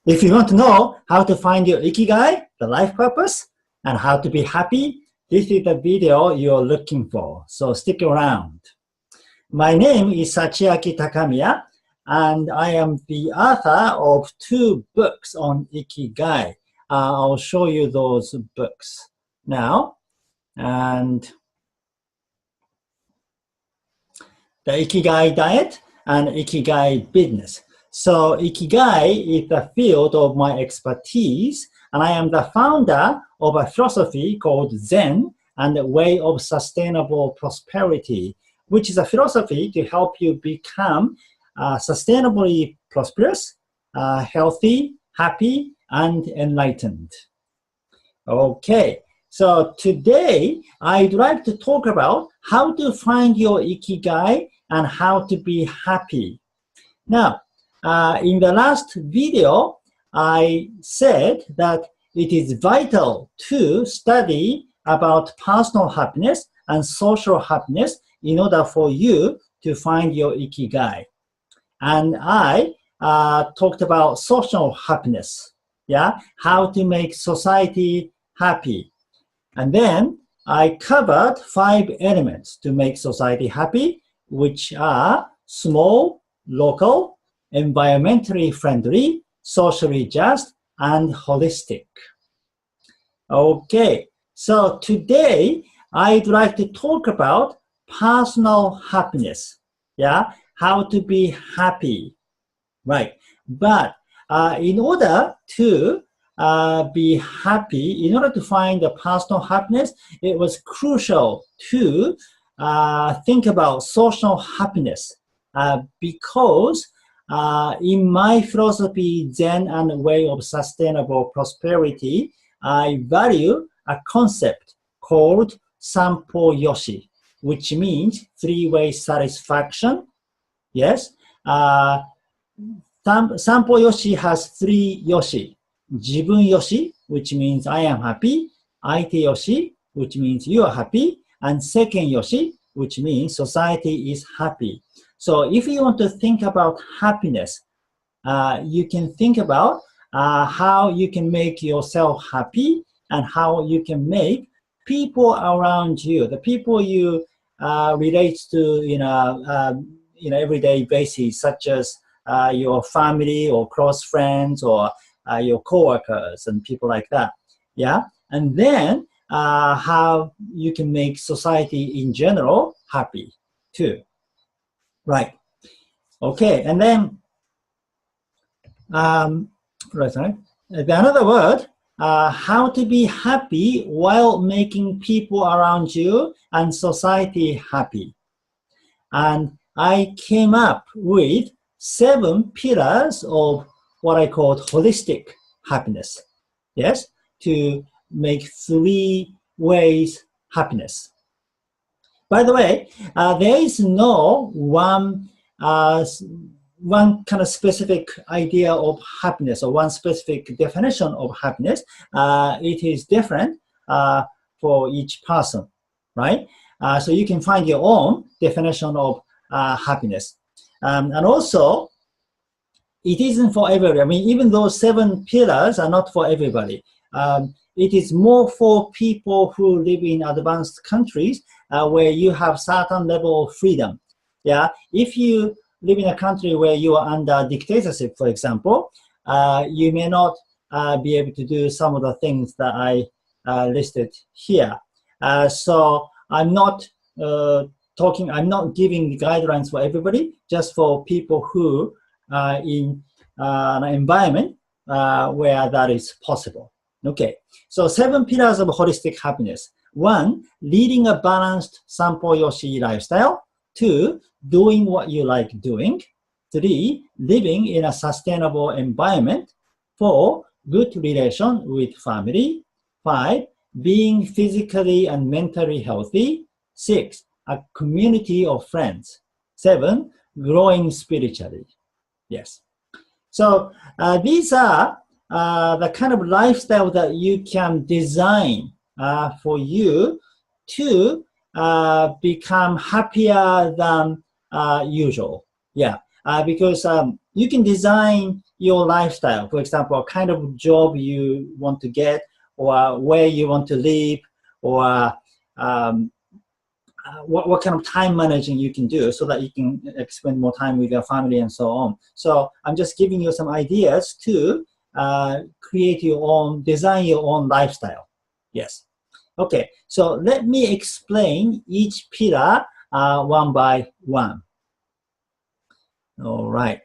If you want to know how to find your Ikigai, the life purpose, and how to be happy, this is the video you're looking for, so stick around. My name is Sachiaki Takamiya, and I am the author of 2 books on Ikigai. I'll show you those books now. And the Ikigai diet and Ikigai business. So Ikigai is the field of my expertise, and I am the founder of a philosophy called Zen and the way of sustainable prosperity, which is a philosophy to help you become sustainably prosperous, healthy, happy, and enlightened. Okay, so today I'd like to talk about how to find your Ikigai and how to be happy. Now, in the last video, I said that it is vital to study about personal happiness and social happiness in order for you to find your Ikigai. And I talked about social happiness, yeah, how to make society happy. And then I covered 5 elements to make society happy, which are small, local, environmentally friendly, socially just, and holistic. Okay, so today I'd like to talk about personal happiness, yeah, how to be happy, right? But in order to be happy, in order to find the personal happiness, it was crucial to think about social happiness because in my philosophy, Zen and way of sustainable prosperity, I value a concept called Sanpo-Yoshi, which means 3-way satisfaction. Yes, Sanpo-Yoshi has 3 Yoshi. Jibun Yoshi, which means I am happy. Aite Yoshi, which means you are happy. And Seiken Yoshi, which means society is happy. So if you want to think about happiness, you can think about how you can make yourself happy and how you can make people around you, the people you relate to everyday basis, such as your family or close friends or your coworkers and people like that. Yeah, and then how you can make society in general happy too. Right. Okay, and then another word, how to be happy while making people around you and society happy. And I came up with 7 pillars of what I call holistic happiness. Yes, to make 3 ways happiness. By the way, there is no one kind of specific idea of happiness or one specific definition of happiness. It is different for each person, right? So you can find your own definition of happiness. And also, it isn't for everybody. I mean, even those 7 pillars are not for everybody. It is more for people who live in advanced countries where you have certain level of freedom. Yeah, if you live in a country where you are under dictatorship, for example, you may not be able to do some of the things that I listed here. So I'm not I'm not giving guidelines for everybody, just for people who are in an environment where that is possible. Okay, so 7 pillars of holistic happiness. 1, leading a balanced Sanpo-Yoshi lifestyle. 2, doing what you like doing. 3, living in a sustainable environment. 4, good relation with family. 5, being physically and mentally healthy. 6, a community of friends. 7, growing spiritually. Yes. So these are the kind of lifestyle that you can design for you to become happier than usual. Yeah, because you can design your lifestyle. For example, what kind of job you want to get, or where you want to live, or what kind of time managing you can do so that you can spend more time with your family and so on. So I'm just giving you some ideas to create your own, design your own lifestyle. Yes. Okay, so let me explain each pillar one by one. All right.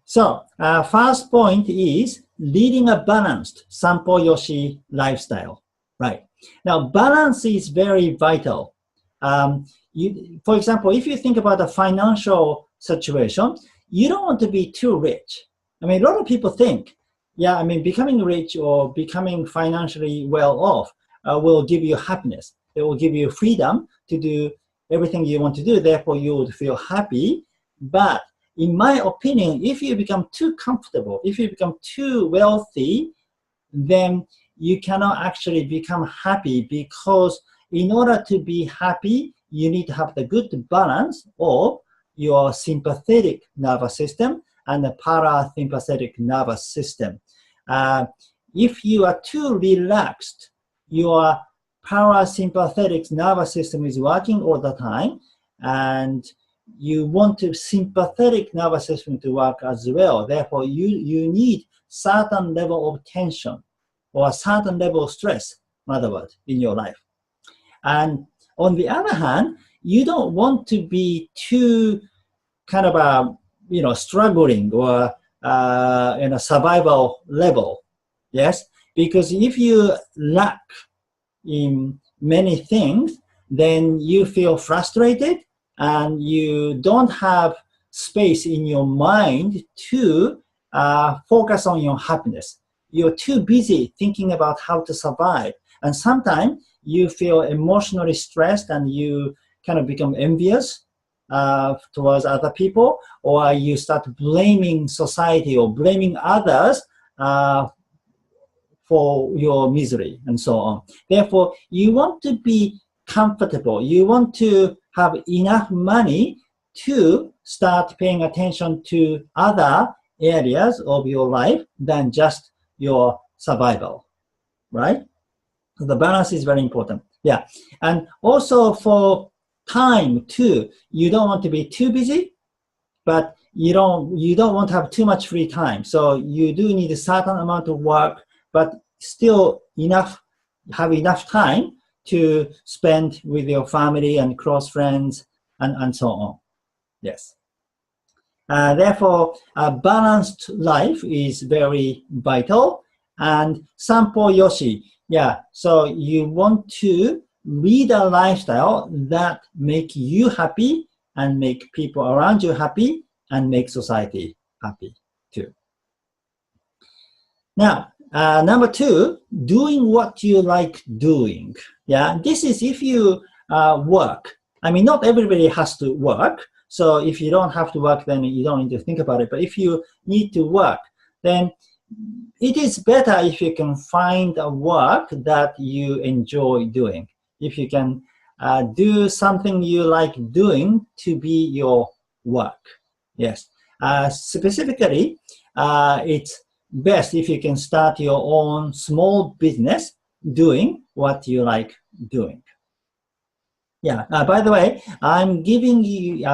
So first point is leading a balanced Sanpo-Yoshi lifestyle. Right. Now, balance is very vital. For example, if you think about the financial situation, you don't want to be too rich. I mean, a lot of people think, yeah, I mean, becoming rich or becoming financially well off will give you happiness. It will give you freedom to do everything you want to do. Therefore, you would feel happy. But in my opinion, if you become too comfortable, if you become too wealthy, then you cannot actually become happy, because in order to be happy, you need to have the good balance of your sympathetic nervous system and the parasympathetic nervous system. If you are too relaxed, your parasympathetic nervous system is working all the time, and you want the sympathetic nervous system to work as well. Therefore, you need certain level of tension or a certain level of stress, in other words, in your life. And on the other hand, you don't want to be too kind of struggling or in a survival level. Yes, because if you lack in many things, then you feel frustrated and you don't have space in your mind to focus on your happiness. You're too busy thinking about how to survive. And sometimes you feel emotionally stressed and you kind of become envious towards other people, or you start blaming society or blaming others for your misery and so on. Therefore, you want to be comfortable. You want to have enough money to start paying attention to other areas of your life than just your survival, right? So the balance is very important. Yeah, and also for time too, you don't want to be too busy, but you don't want to have too much free time. So you do need a certain amount of work, but still have enough time to spend with your family and close friends and so on. Yes. Therefore, a balanced life is very vital. And Sanpo-Yoshi, yeah, so you want to lead a lifestyle that make you happy and make people around you happy and make society happy too. Now, number two, doing what you like doing. Yeah, this is if you work. I mean, not everybody has to work. So if you don't have to work, then you don't need to think about it. But if you need to work, then it is better if you can find a work that you enjoy doing. If you can do something you like doing to be your work. Yes. Specifically, it's best if you can start your own small business doing what you like doing. Yeah. By the way, I'm giving you,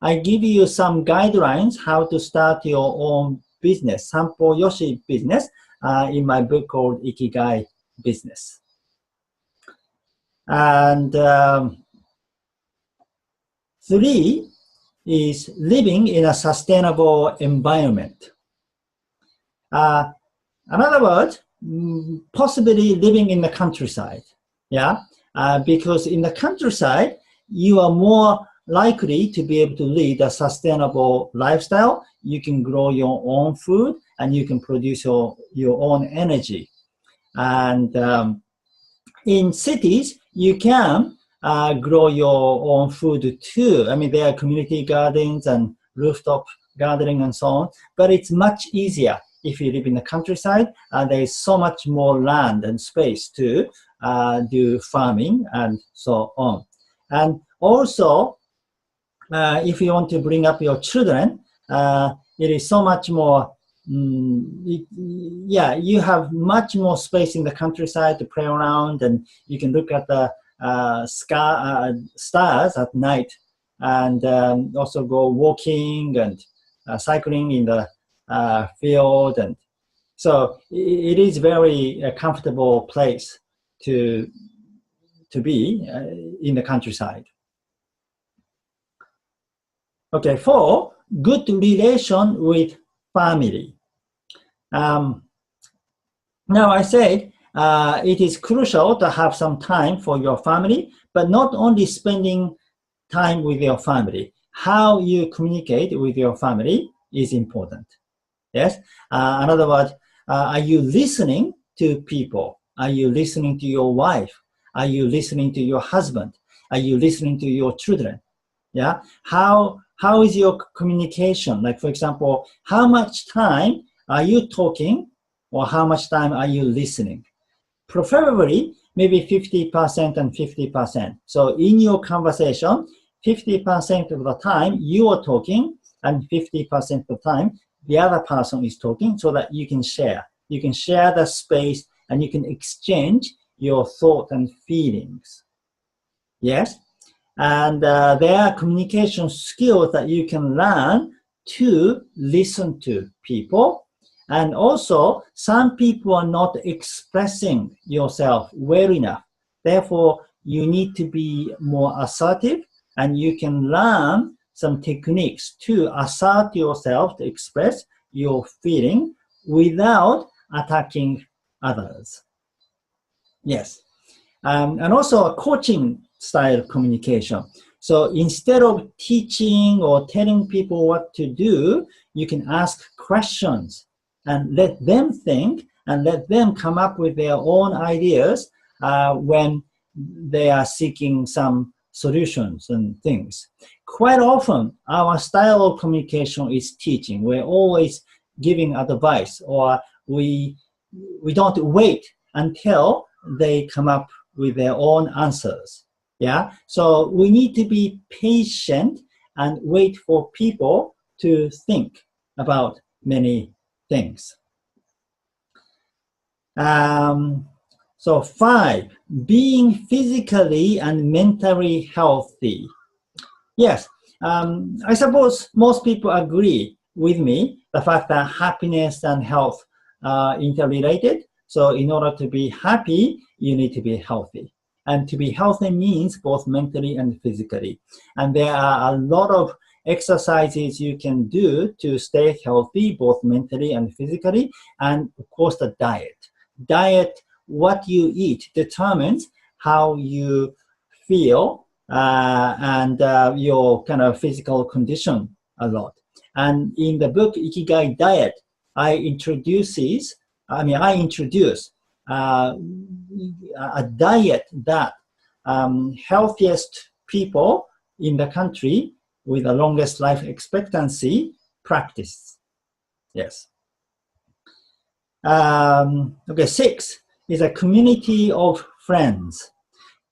I give you some guidelines how to start your own business, Sanpo-Yoshi business, in my book called Ikigai Business. And three is living in a sustainable environment. In other words, possibly living in the countryside. Yeah. Because in the countryside, you are more likely to be able to lead a sustainable lifestyle. You can grow your own food and you can produce your own energy. And in cities, you can grow your own food too. I mean, there are community gardens and rooftop gardening and so on, but it's much easier if you live in the countryside. There is so much more land and space to do farming and so on. And also, if you want to bring up your children, it is so much more, yeah, you have much more space in the countryside to play around, and you can look at the stars at night, and also go walking and cycling in the field. And so it is very comfortable place to be in the countryside. Okay, 4, good relation with family. Now I said it is crucial to have some time for your family, but not only spending time with your family. How you communicate with your family is important. Yes. In other words, are you listening to people? Are you listening to your wife? Are you listening to your husband? Are you listening to your children? Yeah. How is your communication? Like, for example, how much time are you talking, or how much time are you listening? Preferably, maybe 50% and 50%. So in your conversation, 50% of the time you are talking, and 50% of the time the other person is talking, so that you can share. You can share the space, and you can exchange your thought and feelings. Yes? And there are communication skills that you can learn to listen to people. And also, some people are not expressing yourself well enough. Therefore, you need to be more assertive, and you can learn some techniques to assert yourself, to express your feeling without attacking others. Yes. And also a coaching style communication. So instead of teaching or telling people what to do, you can ask questions and let them think, and let them come up with their own ideas when they are seeking some solutions and things. Quite often, our style of communication is teaching. We're always giving advice, or we don't wait until they come up with their own answers. Yeah, so we need to be patient and wait for people to think about many things. So 5, being physically and mentally healthy. Yes, I suppose most people agree with me, the fact that happiness and health are interrelated. So in order to be happy, you need to be healthy. And to be healthy means both mentally and physically. And there are a lot of exercises you can do to stay healthy, both mentally and physically. And of course, the diet. Diet, what you eat determines how you feel and your kind of physical condition a lot. And in the book Ikigai Diet, I introduce a diet that healthiest people in the country with the longest life expectancy practice. Yes. Okay, 6 is a community of friends.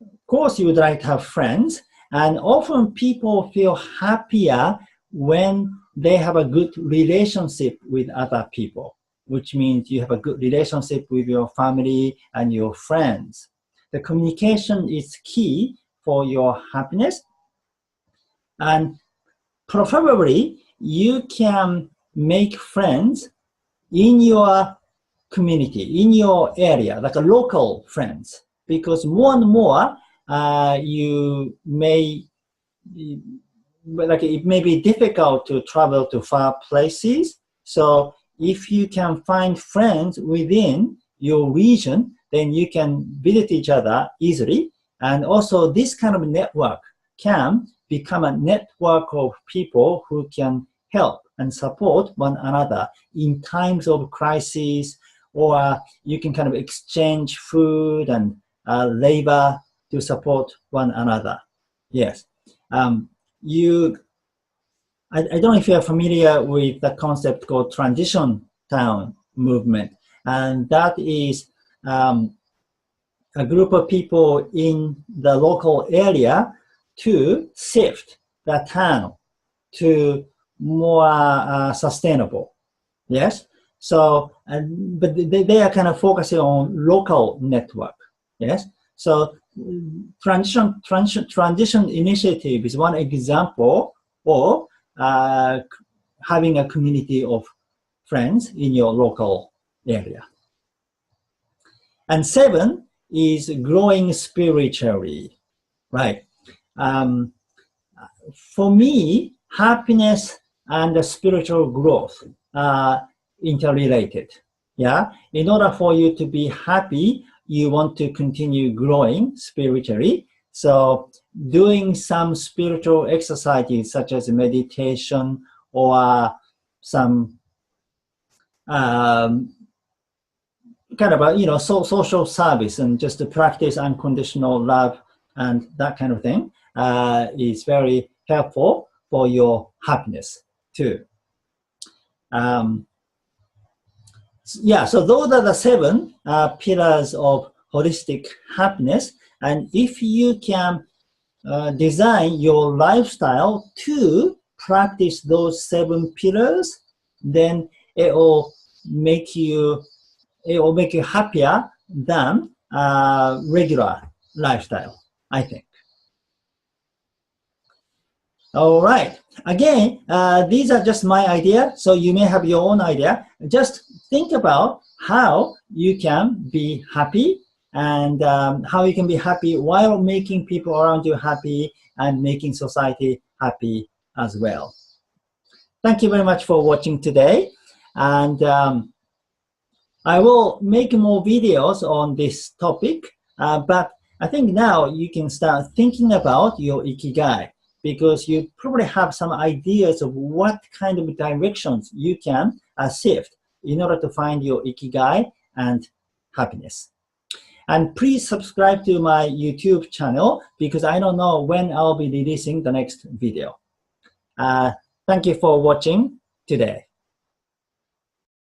Of course, you would like to have friends, and often people feel happier when they have a good relationship with other people, which means you have a good relationship with your family and your friends. The communication is key for your happiness, and preferably you can make friends in your community, in your area, like a local friends, because more and more you may, like, it may be difficult to travel to far places. So if you can find friends within your region, then you can visit each other easily. And also this kind of network can become a network of people who can help and support one another in times of crisis, or you can kind of exchange food and labor to support one another. Yes. I don't know if you're familiar with the concept called transition town movement. And that is a group of people in the local area to shift the town to more sustainable. Yes. So, but they are kind of focusing on local network. Yes. So, transition initiative is one example of having a community of friends in your local area. And 7 is growing spiritually, right? For me, happiness and spiritual growth are interrelated. Yeah, in order for you to be happy, you want to continue growing spiritually. So doing some spiritual exercises such as meditation or some kind of a social service and just to practice unconditional love and that kind of thing is very helpful for your happiness too. Yeah, so those are the 7 pillars of holistic happiness, and if you can design your lifestyle to practice those 7 pillars, then it will make you happier than regular lifestyle, I think. All right. Again, these are just my idea, so you may have your own idea. Just think about how you can be happy and how you can be happy while making people around you happy and making society happy as well. Thank you very much for watching today. And I will make more videos on this topic, but I think now you can start thinking about your Ikigai, because you probably have some ideas of what kind of directions you can shift in order to find your Ikigai and happiness. And please subscribe to my YouTube channel, because I don't know when I'll be releasing the next video. Thank you for watching today.